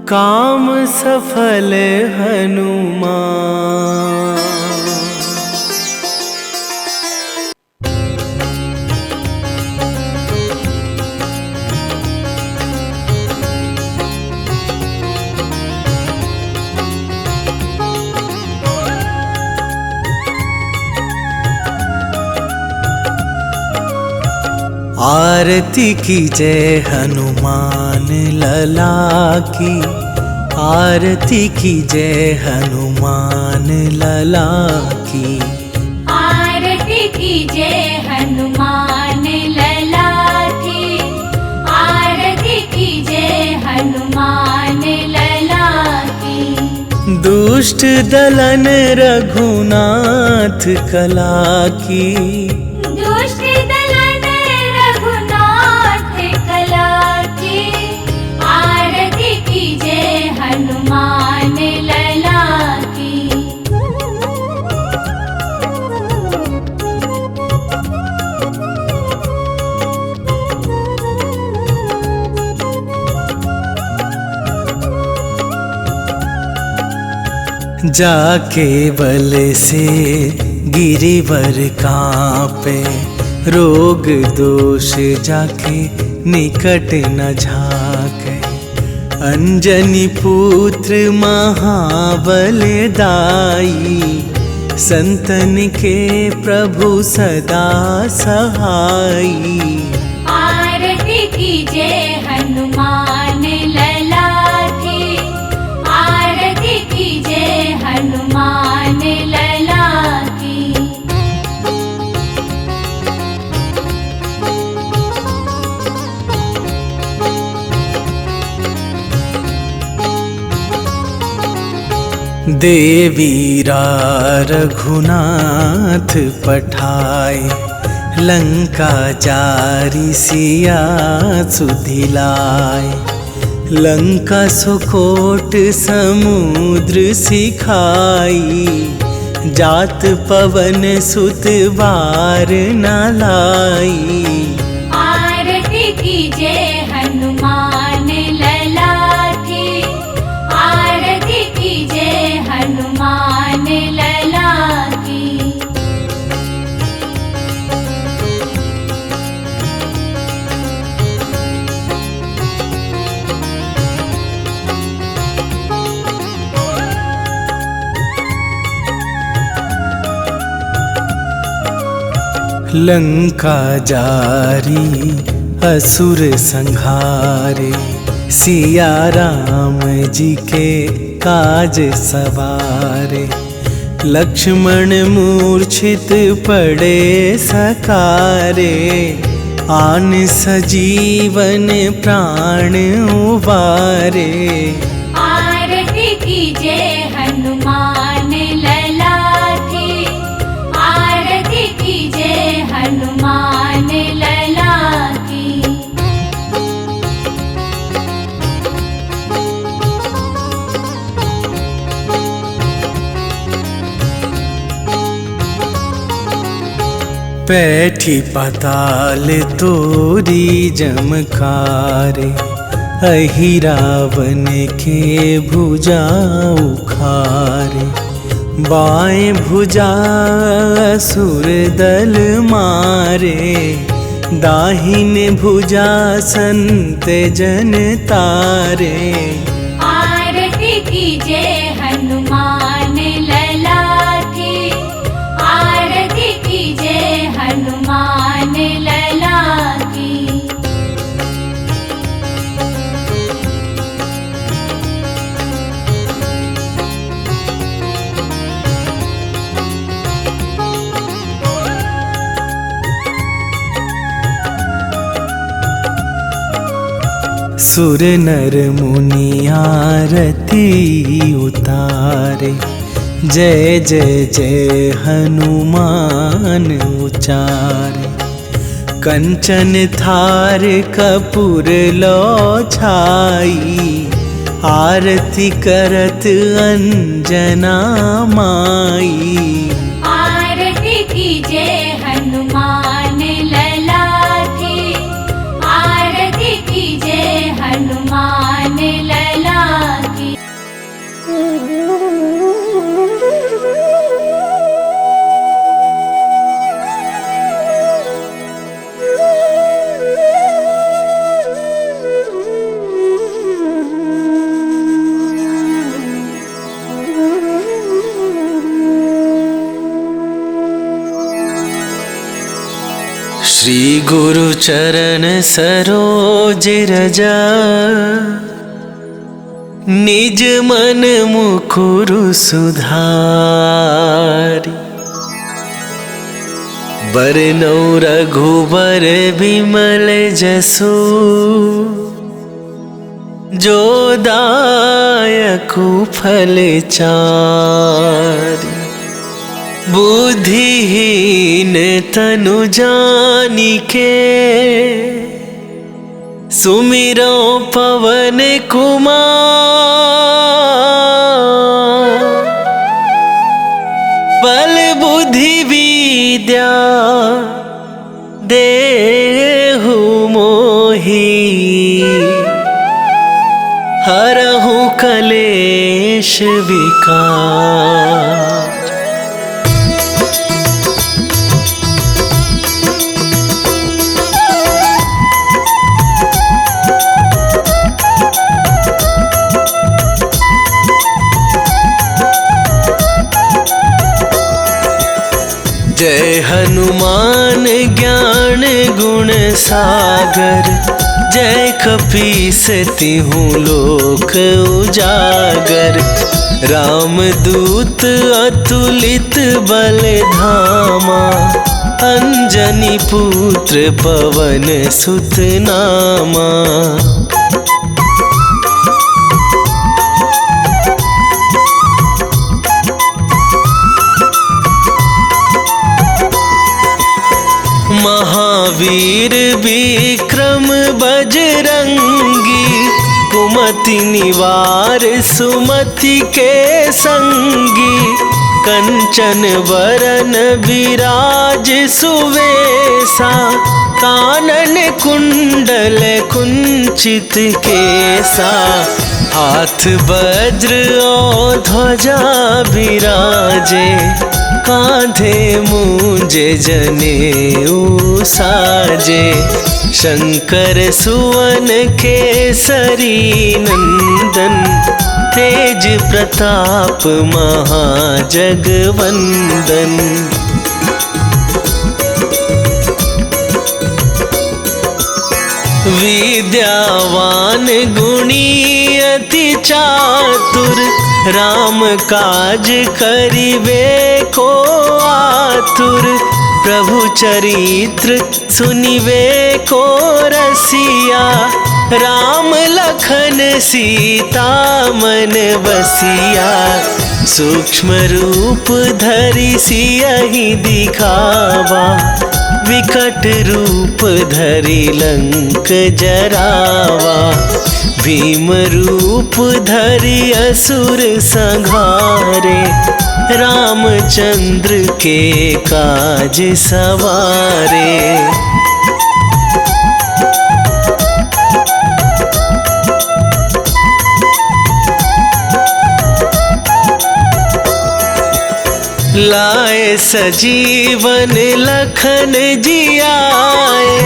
काम सफल हनुमान। आरती की जय हनुमान लला की, आरती की जय हनुमान लला की, आरती की जय हनुमान लला की, आरती की जय हनुमान लला की। दुष्ट दलन रघुनाथ कला की, दुष्ट दलन रघुनाथ कला की, आरती की जय हनुमान लला की। जाके बल से गिरिवर कांपे, रोग दोष जाके निकट न झाके। अंजनी पुत्र महाबलदाई, संतन के प्रभु सदा सहाई। आरती की जय हनुमान लला की, आरती की जय हनुमान लला की। देवीरा रघुनाथ पठाए, लंका जारी सिया सुधिलाए। लंका सुकोट समुद्र सिखाई, जात पवन सुत बार न लाई। आरती की जय हनुमान लला की, आरती की जय हनुमान लला की। लंका जारी असुर संहारे, सिया राम जी के काज सवारे। लक्ष्मण मूर्छित पड़े सकारे, आन सजीवन प्राण उबारे। आरती की जय हनुमान लला की, आरती की जय हनुमान लला की। पैठी पाताल तोरी जमकारे, अहि रावण के भुजा उखारे। बाएं भुजा असुर दल मारे, दाहिन भुजा संत जन तारे। आरती की जय हनुमान लला की, आरती की जय हनुमान लला की। सुर नर मुनि आरती उतारे, जय जय जय हनुमान उचारे। कंचन थार कपूर लो छाई, आरती करत अंजना माई। आरती श्री गुरु चरण सरोज रजा, निज मन मुकुरु सुधारी। बरनौ रघुबर बिमल जसु, जो दायकु फल चारि। बुद्धिहीन तनु जानिके, सुमिरो पवन कुमार। बल बुद्धि विद्या देहु मोहि, हरहु कलेश विकार। जय हनुमान ज्ञान गुण सागर, जय कपीस तिहुँ लोक उजागर। रामदूत अतुलित बल धामा, अंजनी पुत्र पवन सुत नामा। महावीर विक्रम बजरंगी, कुमति निवार सुमति के संगी। कंचन बरन विराज सुवेशा, कानन कुंडल कुंचित केसा। हाथ वज्र और ध्वजा विराजे, कांधे मूंज जनेऊ साजे। शंकर सुवन केसरी नंदन, तेज प्रताप महाजगवंदन। विद्यावान गुणी अति चातुर, राम काज करिबे को आतुर। प्रभु चरित्र सुनिबे को रसिया, राम लखन सीता मन बसिया। सूक्ष्म रूप धरि सियहि दिखावा, विकट रूप धरि लंक जरावा। भीम रूप धरि असुर संहारे, रामचंद्र के काज सवारे। लाए सजीवन लखन जियाए,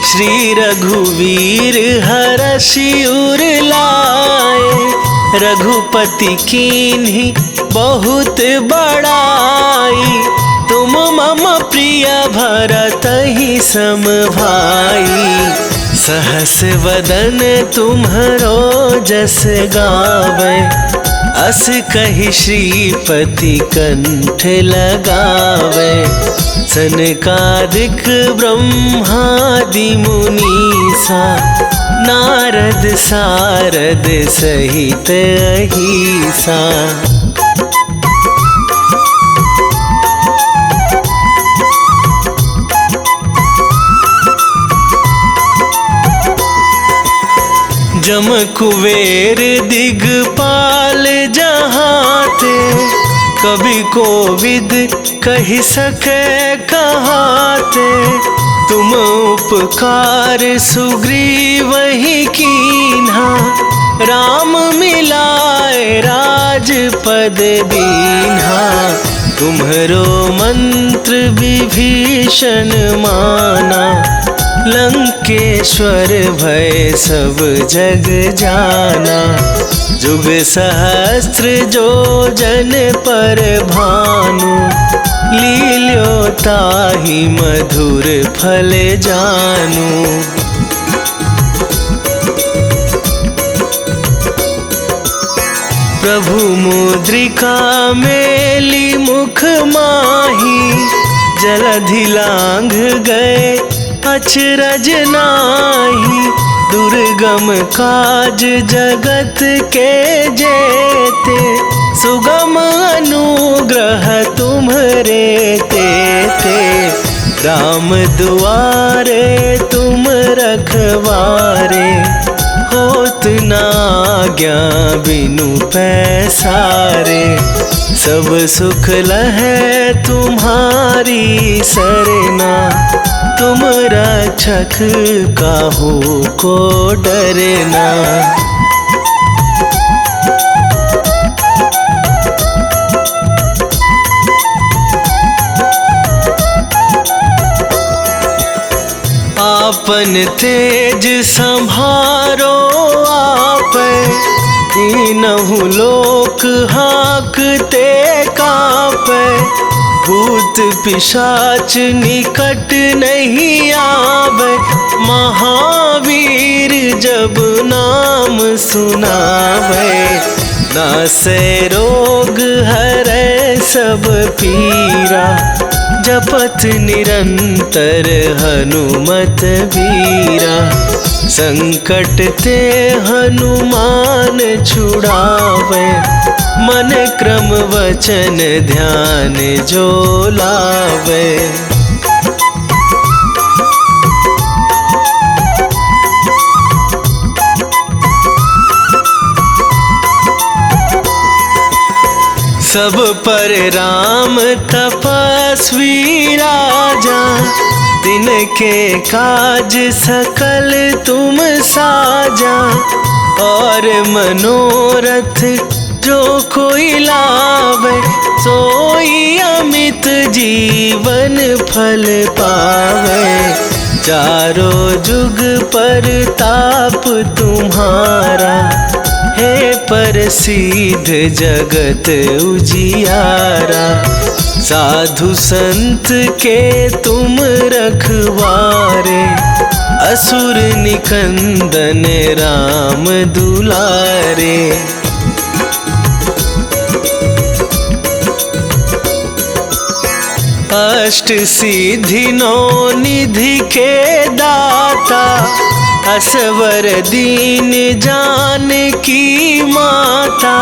श्री रघुवीर हरषि उर लाए। रघुपति कीन्ही बहुत बड़ाई, तुम मम प्रिय भरतहि सम भाई। सहस वदन तुम्हरो जस गावे, अस कहि श्रीपति कंठ लगावे। सनकादिक ब्रह्मादि मुनीसा, नारद सारद सहित अहिसा। जम कुबेर दिगपाल जहाते, कभी कोविद कहि सके कहाते। तुम उपकार सुग्रीवहि कीन्हा, राम मिलाए राजपद दीन्हा। तुम्हरो मंत्र विभीषण माना, लंकेश्वर भय सब जग जाना। जुग सहस्त्र जो जन पर भानु, लील्यो ताहि मधुर फल जानु। प्रभु मुद्रिका मेली मुख माही, जलधि लांघ गए अचरज नाहि। दुर्गम काज जगत के जेते, सुगम अनुग्रह तुम्हरे तेते। राम दुआरे तुम रखवारे, होत न आज्ञा बिनु पैसारे। सब सुख लहै तुम्हारी सरना, तुम रक्षक काहू को डरना। आपन तेज संभारो आप, तीनहु लोक हाँकते कापै। भूत पिशाच निकट नहीं आवे, महावीर जब नाम सुनावे। नासै रोग हरै सब पीरा, जपत निरंतर हनुमत बीरा। संकट ते हनुमान छुड़ावे, मन क्रम वचन ध्यान जो लावे। सब पर राम तपस्वी राजा, तिनके काज सकल तुम साजा। और मनोरथ जो कोई लावे, सोई अमित जीवन फल पावे। चारों जुग पर ताप तुम्हारा, हे प्रसिद्ध जगत उजियारा। साधु संत के तुम रखवारे, असुर निकंदन राम दुलारे। अष्ट सिद्धि नौ निधि के दाता, असवर दीन जानकी माता।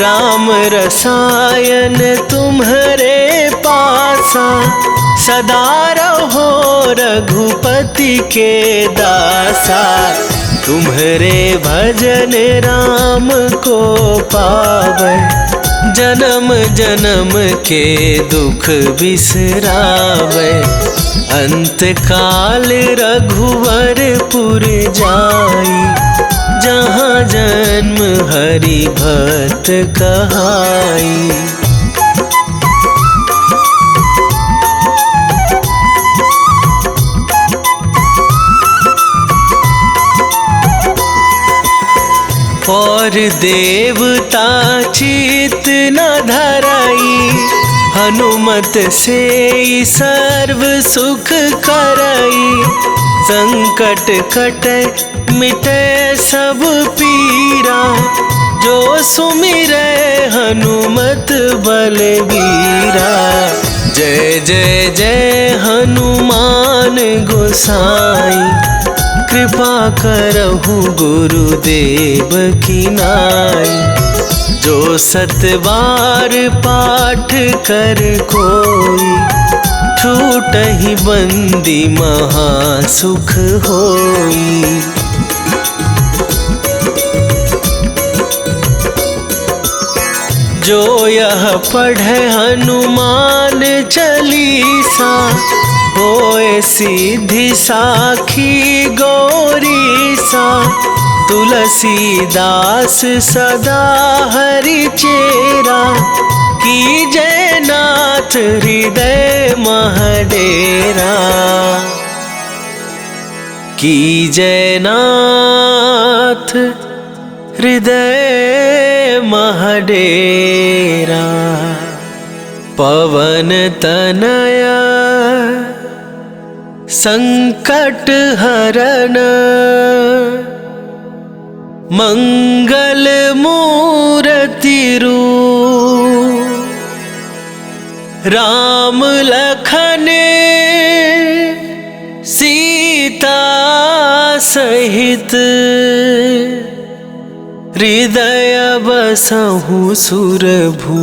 राम रसायन तुम्हरे पासा, सदा रहो रघुपति के दासा। तुम्हरे भजन राम को पावै, जन्म जन्म के दुख बिसरावे। अंत काल रघुवरपुर जाई, जहाँ जन्म हरि भक्त कहाई। और देवता चित न धराई, हनुमत से सर्व सुख करई। संकट कटे मिटे सब पीरा, जो सुमिरै हनुमत बलबीरा। जय जय जय हनुमान गोसाई, कृपा करहु गुरुदेव की नाई। जो सत बार पाठ कर कोई, छूटहि बंदी महा सुख होई। जो यह पढ़े हनुमान चालीसा, होए सिद्धि साखी गौरीसा। तुलसीदास सदा हरि चेरा, कीजय नाथ हृदय महडेरा। कीजय नाथ हृदय डेरा। पवन तनया संकट हरण, मंगल मूर्ति रूप। राम लखन सीता सहित, हृदय बसहु सुरभू।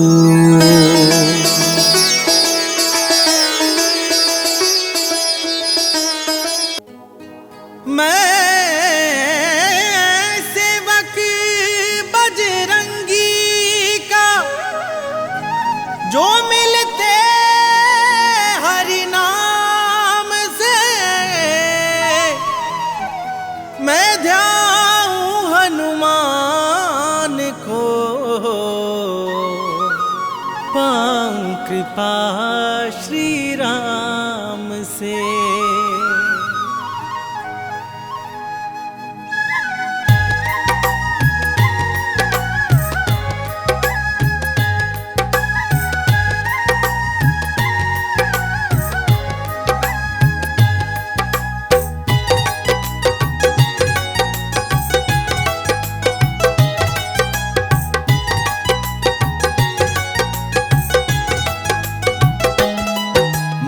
जो मिलते हरि नाम से, मैं ध्याऊं हनुमान को, पाऊं कृपा श्री राम से।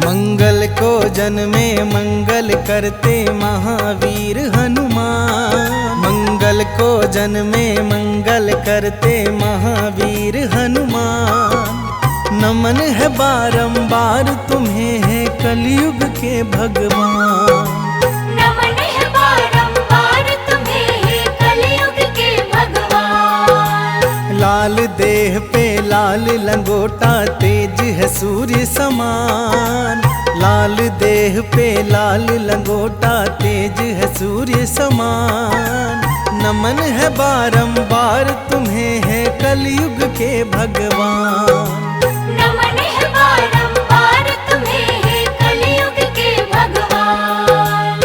मंगल को जन्मे मंगल करते महावीर हनुमान। मंगल को जन्मे मंगल करते महावीर हनुमान। नमन है बारंबार तुम्हें है कलयुग के भगवान। नमन है बारंबार तुम्हें है कलयुग के भगवान। लाल देह पे लाल लंगोटा तेज है सूर्य समान। लाल देह पे लाल लंगोटा तेज है सूर्य समान। नमन है बारंबार तुम्हें है कलयुग के भगवान। नमन है बारंबार तुम्हें है कलयुग के भगवान।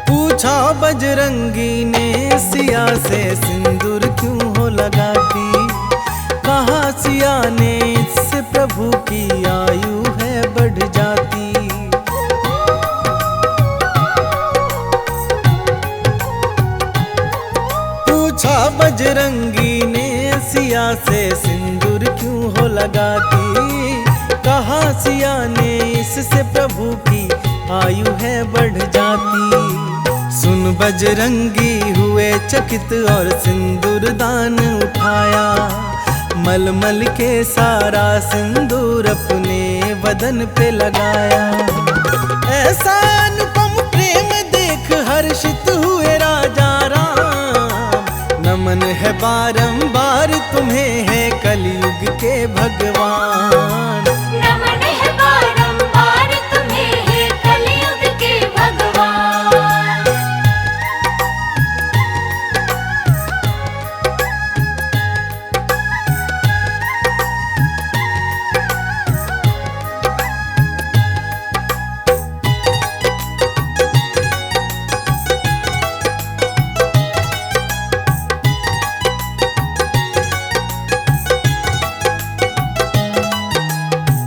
पूछा बजरंगी ने सिया से सिंदूर क्यों हो लगाती। कहा सिया ने इससे प्रभु की आयु है बढ़ जाती। पूछा बजरंगी ने सिया से सिंदूर क्यों हो लगाती। कहा सिया ने इससे प्रभु की आयु है बढ़ जाती। सुन बजरंगी हुए चकित और सिंदूर दान उठाया। मलमल के सारा सिंदूर अपने बदन पे लगाया। ऐसा अनुपम प्रेम देख हर्षित हुए राजा राम। नमन है बारंबार तुम्हें है कलयुग के भगवान। नमन है बारंबार तुम्हें है कलयुग के भगवान।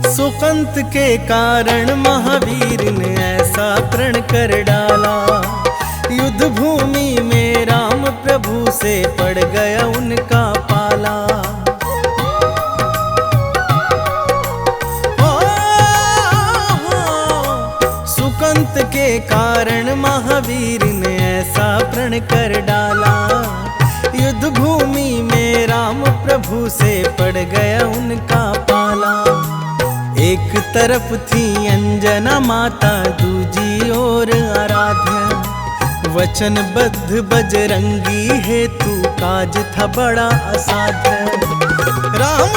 सुकंत के कारण महावीर ने ऐसा प्रण कर डाला। युद्ध भूमि में राम प्रभु से पड़ गया उनका पाला। सुकंत के कारण महावीर ने ऐसा प्रण कर डाला। युद्ध भूमि में राम प्रभु से पड़ गया उनका पाला। एक तरफ थी अंजना माता दूजी ओर आराध्या। वचनबद्ध बजरंगी हेतु काज था बड़ा असाध्य। राम